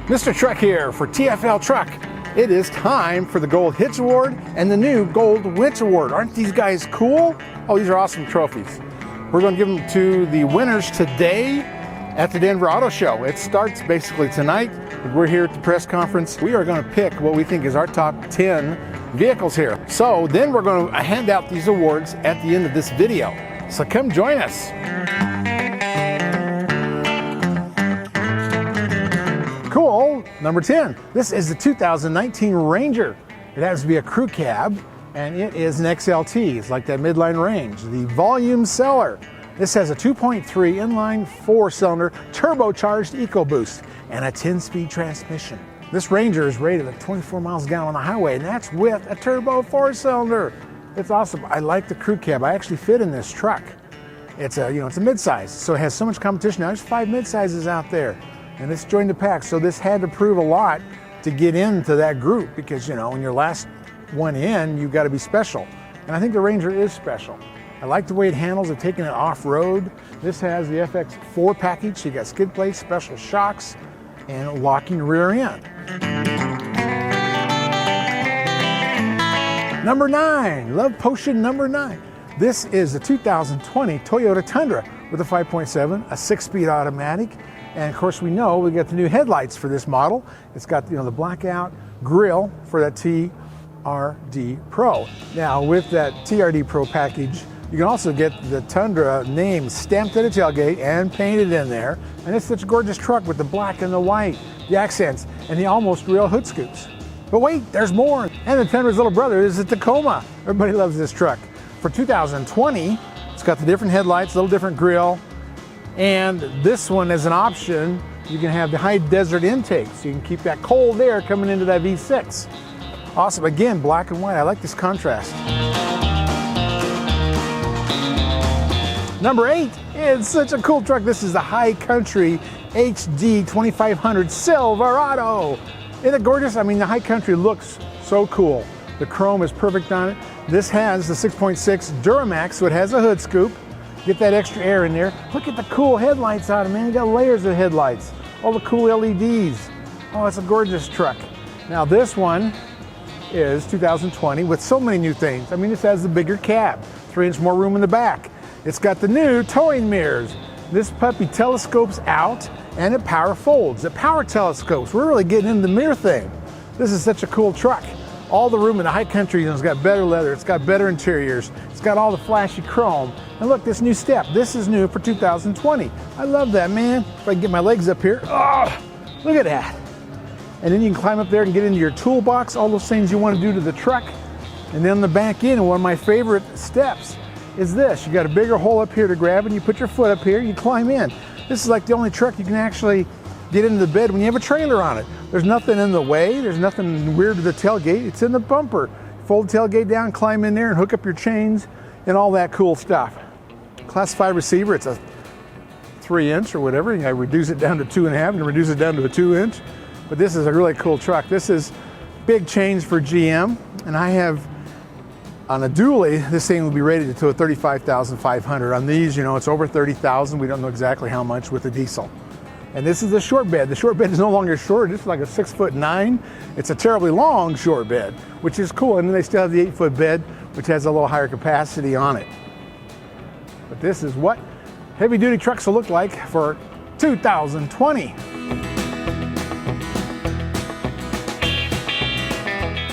Mr. Truck here for TFL Truck. It is time for the Gold Hitch Award and the new Gold Winch Award. Aren't these guys cool? Oh, these are awesome trophies. We're going to give them to the winners today at the Denver Auto Show. It starts basically tonight. We're here at the press conference. We are going to pick what we think is our top 10 vehicles here. So then we're going to hand out these awards at the end of this video. So come join us. Cool. Number 10. This is the 2019 Ranger. It has to be a crew cab, and it is an XLT. It's like that midline range. The volume seller. This has a 2.3 inline 4-cylinder turbocharged EcoBoost and a 10-speed transmission. This Ranger is rated at 24 miles a gallon on the highway, and that's with a turbo 4-cylinder. It's awesome. I like the crew cab. I actually fit in this truck. It's a it's a midsize, so it has so much competition. Now, there's 5 midsizes out there, and it's joined the pack. So this had to prove a lot to get into that group because when you're last one in, you've got to be special. And I think the Ranger is special. I like the way it handles it, taking it off-road. This has the FX4 package. So you got skid plates, special shocks, and locking rear end. Number 9, Love Potion number 9. This is the 2020 Toyota Tundra with a 5.7, a 6-speed automatic. And of course we got the new headlights for this model. It's got the blackout grille for that TRD Pro. Now with that TRD Pro package, you can also get the Tundra name stamped at the tailgate and painted in there. And it's such a gorgeous truck with the black and the white, the accents, and the almost real hood scoops. But wait, there's more. And the Tundra's little brother is the Tacoma. Everybody loves this truck. For 2020, it's got the different headlights, a little different grille. And this one is an option. You can have the high desert intake, so you can keep that cold air coming into that V6. Awesome. Again, black and white. I like this contrast. Number 8 is such a cool truck. This is the High Country HD 2500 Silverado. Isn't it gorgeous? I mean, the High Country looks so cool. The chrome is perfect on it. This has the 6.6 Duramax, so it has a hood scoop. Get that extra air in there. Look at the cool headlights on it, man. You got layers of headlights. All the cool LEDs. Oh, it's a gorgeous truck. Now this one is 2020 with so many new things. I mean, this has the bigger cab, 3-inch more room in the back. It's got the new towing mirrors. This puppy telescopes out and it power folds. It power telescopes. We're really getting into the mirror thing. This is such a cool truck. All the room in the High Country, it's got better leather, it's got better interiors, it's got all the flashy chrome. And look, this new step, this is new for 2020. I love that, man. If I can get my legs up here, oh, look at that. And then you can climb up there and get into your toolbox, all those things you want to do to the truck. And then the back end, one of my favorite steps is this. You got a bigger hole up here to grab and you put your foot up here, you climb in. This is like the only truck you can actually get into the bed when you have a trailer on it. There's nothing in the way, there's nothing weird to the tailgate, it's in the bumper. Fold the tailgate down, climb in there and hook up your chains and all that cool stuff. Class 5 receiver, it's a 3-inch or whatever. I reduce it down to 2.5 and reduce it down to a 2-inch. But this is a really cool truck. This is big change for GM, and I have on a dually, this thing will be rated to a 35,500. On these, it's over 30,000. We don't know exactly how much with the diesel. And this is the short bed. The short bed is no longer short. It's like a 6'9". It's a terribly long short bed, which is cool. And then they still have the 8-foot bed, which has a little higher capacity on it. But this is what heavy-duty trucks will look like for 2020.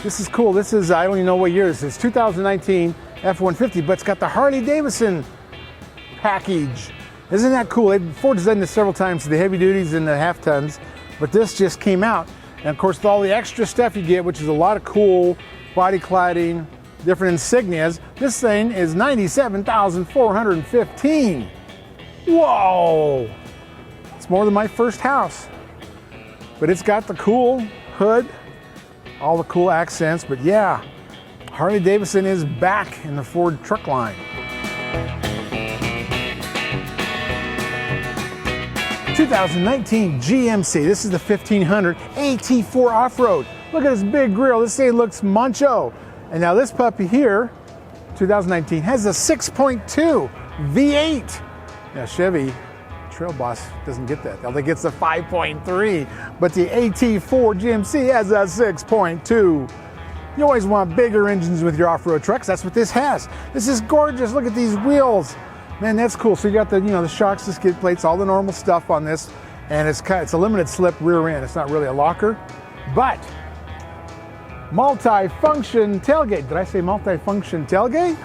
This is cool. This is, I don't even know what year this is, 2019 F-150, but it's got the Harley-Davidson package. Isn't that cool? Ford's done this several times to the heavy duties and the half tons, but this just came out. And of course, with all the extra stuff you get, which is a lot of cool body cladding, different insignias, this thing is $97,415. Whoa! It's more than my first house. But it's got the cool hood, all the cool accents, but yeah, Harley-Davidson is back in the Ford truck line. 2019 GMC. This is the 1500 AT4 off-road. Look at this big grill. This thing looks macho. And now this puppy here, 2019, has a 6.2 V8. Now Chevy Trail Boss doesn't get that. It gets a 5.3, but the AT4 GMC has a 6.2. You always want bigger engines with your off-road trucks. That's what this has. This is gorgeous. Look at these wheels. Man, that's cool. So you got the, the shocks, the skid plates, all the normal stuff on this, and it's a limited slip rear end. It's not really a locker, but multi-function tailgate. Did I say multi-function tailgate?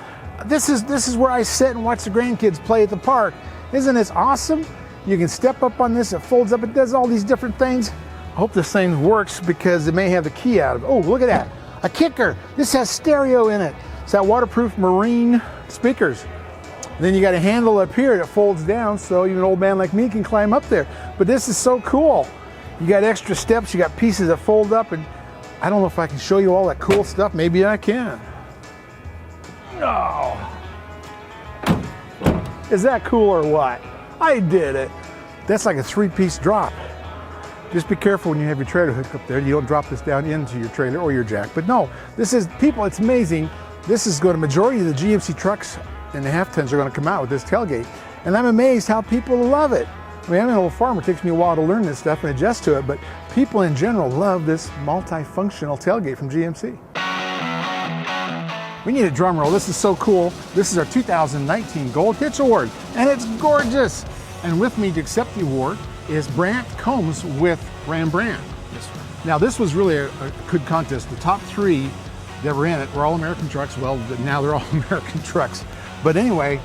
This is where I sit and watch the grandkids play at the park. Isn't this awesome? You can step up on this, it folds up, it does all these different things. I hope this thing works because it may have the key out of it. Oh, look at that, a kicker. This has stereo in it. It's that waterproof marine speakers. And then you got a handle up here that folds down so even an old man like me can climb up there. But this is so cool. You got extra steps, you got pieces that fold up, and I don't know if I can show you all that cool stuff. Maybe I can. No. Is that cool or what? I did it. That's like a 3-piece drop. Just be careful when you have your trailer hooked up there. You don't drop this down into your trailer or your jack. But no, this is, people, it's amazing. This is going to, majority of the GMC trucks and the half tons are going to come out with this tailgate. And I'm amazed how people love it. I mean, I'm an old farmer. It takes me a while to learn this stuff and adjust to it, but people in general love this multifunctional tailgate from GMC. We need a drum roll. This is so cool. This is our 2019 Gold Hitch Award, and it's gorgeous. And with me to accept the award is Brant Combs with Ram Brand. Yes, sir. Now, this was really a good contest. The top 3 that were in it were all American trucks. Well, now they're all American trucks. But anyway,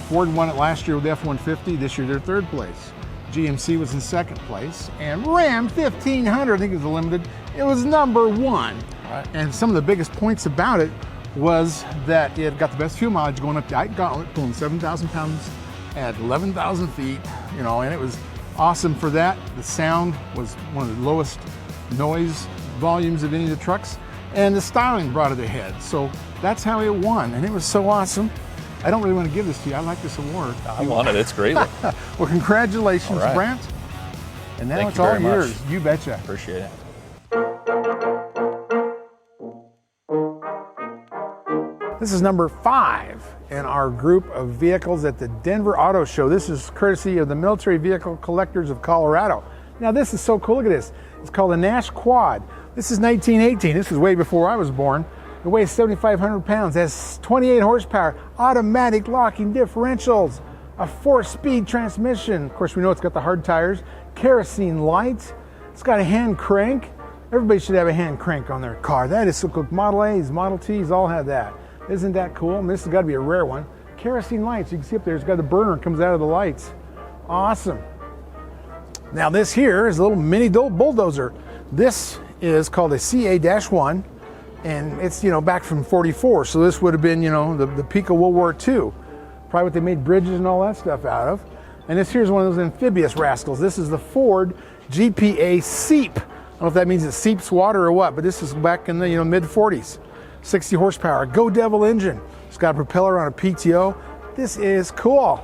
Ford won it last year with the F-150. This year, they're 3rd place. GMC was in 2nd place. And Ram 1500, I think it was the limited, it was number 1. Right. And some of the biggest points about it was that it got the best fuel mileage going up the Ike Gauntlet, pulling 7,000 pounds at 11,000 feet, and it was awesome for that. The sound was one of the lowest noise volumes of any of the trucks, and the styling brought it ahead. So that's how it won, and it was so awesome. I don't really want to give this to you. I like this award. I want it. It's great. Well, congratulations, right. Brant. And now Thank it's you all very much. yours. You betcha. Appreciate it. This is number 5 in our group of vehicles at the Denver Auto Show. This is courtesy of the Military Vehicle Collectors of Colorado. Now this is so cool, look at this. It's called a Nash Quad. This is 1918, this is way before I was born. It weighs 7,500 pounds, has 28 horsepower, automatic locking differentials, a 4-speed transmission. Of course, we know it's got the hard tires, kerosene lights, it's got a hand crank. Everybody should have a hand crank on their car. That is so cool. Model A's, Model T's all have that. Isn't that cool? I mean, this has got to be a rare one. Kerosene lights, you can see up there, it's got the burner, comes out of the lights. Awesome. Now this here is a little mini Dole Bulldozer. This is called a CA-1, and it's, back from 44, so this would have been, the peak of World War II. Probably what they made bridges and all that stuff out of. And this here's one of those amphibious rascals. This is the Ford GPA Seep. I don't know if that means it seeps water or what, but this is back in the, mid-40s. 60 horsepower, Go Devil engine. It's got a propeller on a PTO. This is cool.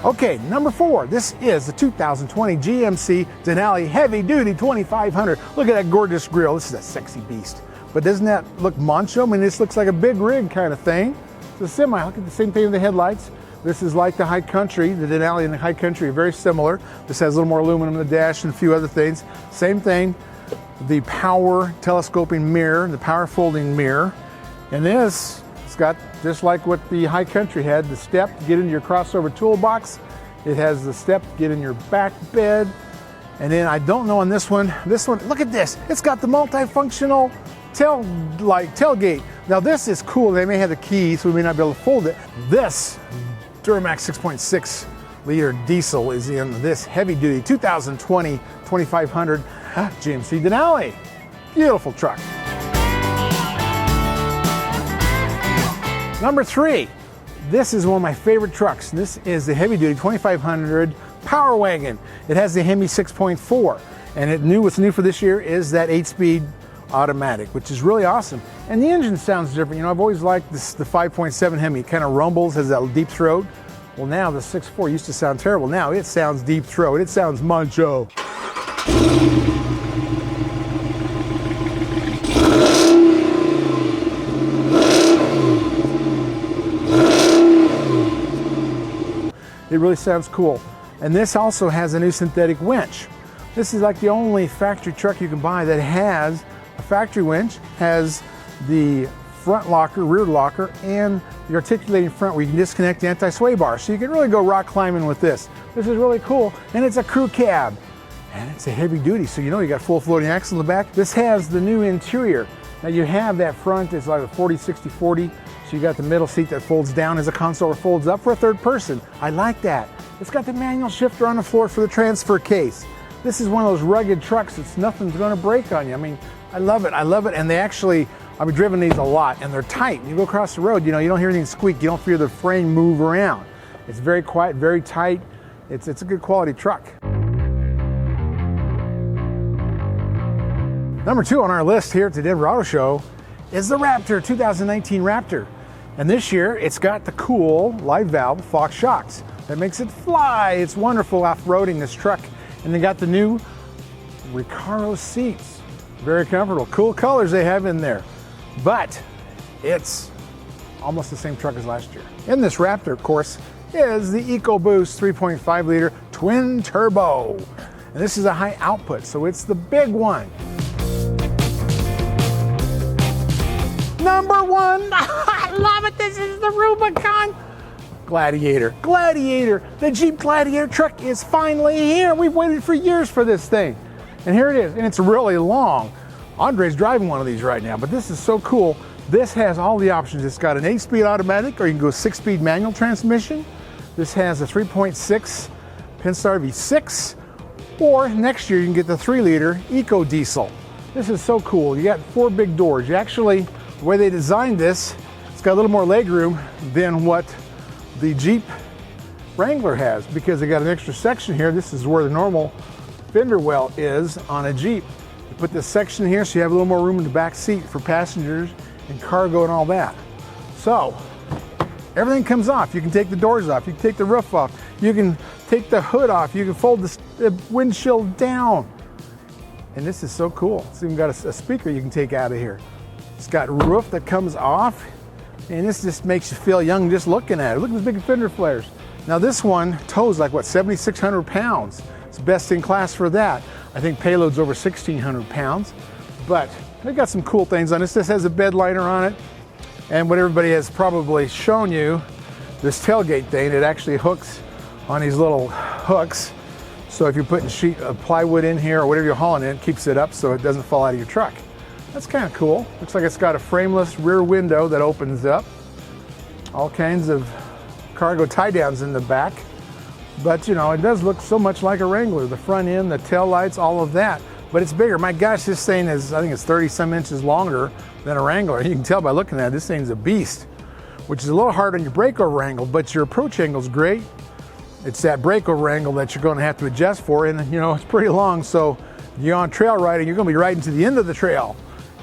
Okay, number 4. This is the 2020 GMC Denali Heavy Duty 2500. Look at that gorgeous grille. This is a sexy beast. But doesn't that look macho? I mean, this looks like a big rig kind of thing. It's a semi. Look at the same thing with the headlights. This is like the High Country. The Denali and the High Country are very similar. This has a little more aluminum in the dash and a few other things. Same thing. The power telescoping mirror, the power folding mirror. And this, it's got, just like what the High Country had, the step to get into your crossover toolbox. It has the step to get in your back bed. And then I don't know on this one, look at this. It's got the multifunctional tailgate. Now this is cool. They may have the key, so we may not be able to fold it. This Duramax 6.6 liter diesel is in this heavy duty 2020 2500 GMC Denali. Beautiful truck. Number 3, this is one of my favorite trucks. This is the heavy duty 2500 Power Wagon. It has the Hemi 6.4, and what's new for this year is that 8-speed automatic, which is really awesome. And the engine sounds different. I've always liked the 5.7 Hemi. It kind of rumbles, has that deep throat. Well, now the 6.4 used to sound terrible. Now it sounds deep throat. It sounds macho. It really sounds cool. And this also has a new synthetic winch. This is like the only factory truck you can buy that has a factory winch, has the front locker, rear locker, and the articulating front where you can disconnect the anti-sway bar. So you can really go rock climbing with this. This is really cool, and it's a crew cab. And it's a heavy duty, so you know you got full floating axle in the back. This has the new interior. Now you have that front, it's like a 40-60-40, so you got the middle seat that folds down as a console or folds up for a third person. I like that. It's got the manual shifter on the floor for the transfer case. This is one of those rugged trucks that's nothing's gonna break on you. I mean, I love it, and they actually, I've driven these a lot, and they're tight. You go across the road, you know, you don't hear anything squeak, you don't feel the frame move around. It's very quiet, very tight. It's a good quality truck. Number 2 on our list here at the Denver Auto Show is the Raptor, 2019 Raptor. And this year, it's got the cool live valve Fox shocks. That makes it fly. It's wonderful off-roading this truck. And they got the new Recaro seats. Very comfortable. Cool colors they have in there. But it's almost the same truck as last year. In this Raptor, of course, is the EcoBoost 3.5 liter twin turbo. And this is a high output, so it's the big one. Number 1, I love it. This is the Rubicon Gladiator. Gladiator, the Jeep Gladiator truck is finally here. We've waited for years for this thing. And here it is, and it's really long. Andre's driving one of these right now, but this is so cool. This has all the options. It's got an 8-speed automatic, or you can go 6-speed manual transmission. This has a 3.6 Pentastar V6, or next year you can get the 3-liter Eco Diesel. This is so cool. You got 4 big doors. You actually, the way they designed this, it's got a little more leg room than what the Jeep Wrangler has, because they got an extra section here. This is where the normal fender well is on a Jeep. You put this section here so you have a little more room in the back seat for passengers and cargo and all that. So everything comes off. You can take the doors off, you can take the roof off, you can take the hood off, you can fold the windshield down. And this is so cool. It's even got a speaker you can take out of here. It's got roof that comes off, and this just makes you feel young just looking at it. Look at the big fender flares. Now this one tows like, what, 7,600 pounds. It's best in class for that. I think payload's over 1,600 pounds, but they got some cool things on this. This has a bed liner on it, and what everybody has probably shown you, this tailgate thing, it actually hooks on these little hooks. So if you're putting a sheet of plywood in here or whatever you're hauling in, it keeps it up so it doesn't fall out of your truck. That's kind of cool. Looks like it's got a frameless rear window that opens up. All kinds of cargo tie downs in the back. But you know, it does look so much like a Wrangler. The front end, the tail lights, all of that. But it's bigger. My gosh, this thing is, I think it's 30 some inches longer than a Wrangler. You can tell by looking at it, this thing's a beast, which is a little hard on your breakover angle, but your approach angle is great. It's that breakover angle that you're going to have to adjust for, and you know, it's pretty long, so you're on trail riding, you're going to be riding to the end of the trail.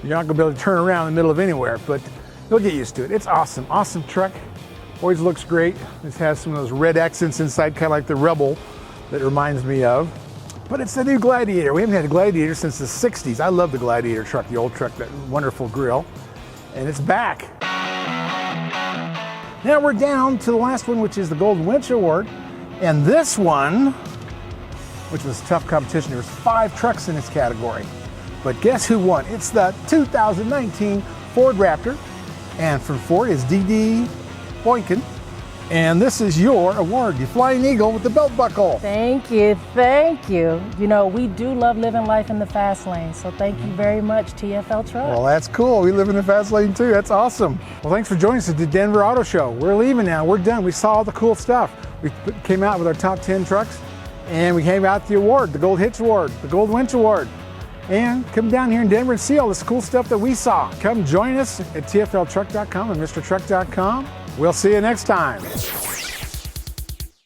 You're not going to be able to turn around in the middle of anywhere, but you'll get used to it. It's awesome. Awesome truck. Always looks great. This has some of those red accents inside, kind of like the Rebel that it reminds me of. But it's the new Gladiator. We haven't had a Gladiator since the 60s. I love the Gladiator truck, the old truck, that wonderful grill. And it's back. Now we're down to the last one, which is the Golden Winch Award. And this one, which was tough competition, there was 5 trucks in this category. But guess who won? It's the 2019 Ford Raptor. And from Ford is D.D. Boykin. And this is your award, the Flying Eagle with the belt buckle. Thank you, thank you. You know, we do love living life in the fast lane, so thank you very much, TFL Truck. Well, that's cool. We live in the fast lane too. That's awesome. Well, thanks for joining us at the Denver Auto Show. We're leaving now. We're done. We saw all the cool stuff. We came out with our top 10 trucks, and we gave out the award, the Gold Hitch Award, the Gold Winch Award. And come down here in Denver and see all this cool stuff that we saw. Come join us at TFLtruck.com and MrTruck.com. We'll see you next time.